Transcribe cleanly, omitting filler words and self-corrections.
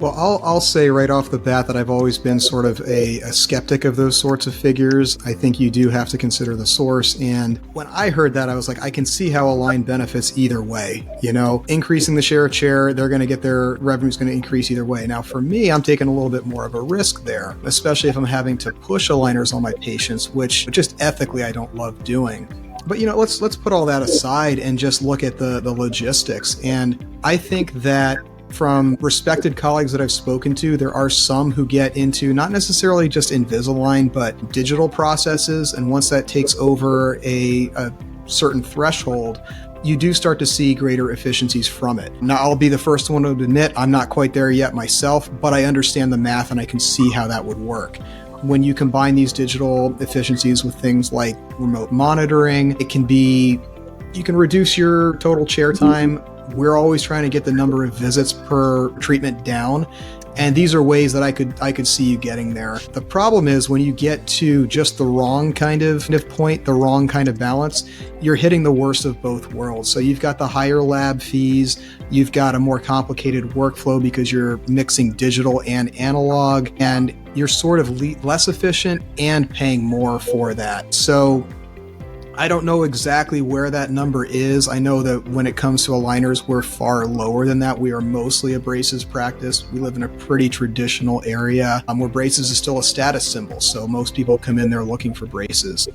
Well, I'll say right off the bat that I've always been sort of a skeptic of those sorts of figures. I think you do have to consider the source. And when I heard that, I was like, I can see how Align benefits either way. You know, increasing the share of chair, they're going to get their revenue's going to increase either way. Now, for me, I'm taking a little bit more of a risk there, especially if I'm having to push aligners on my patients, which just ethically I don't love doing. But, you know, let's put all that aside and just look at the logistics. And I think that from respected colleagues that I've spoken to, there are some who get into not necessarily just Invisalign, but digital processes. And once that takes over a certain threshold, you do start to see greater efficiencies from it. Now, I'll be the first one to admit I'm not quite there yet myself, but I understand the math and I can see how that would work. When you combine these digital efficiencies with things like remote monitoring, you can reduce your total chair time. We're always trying to get the number of visits per treatment down. And these are ways that I could see you getting there. The problem is when you get to just the wrong kind of point, the wrong kind of balance, you're hitting the worst of both worlds. So you've got the higher lab fees, you've got a more complicated workflow because you're mixing digital and analog, and you're sort of less efficient and paying more for that. So I don't know exactly where that number is. I know that when it comes to aligners, we're far lower than that. We are mostly a braces practice. We live in a pretty traditional area where braces is still a status symbol. So most people come in there looking for braces.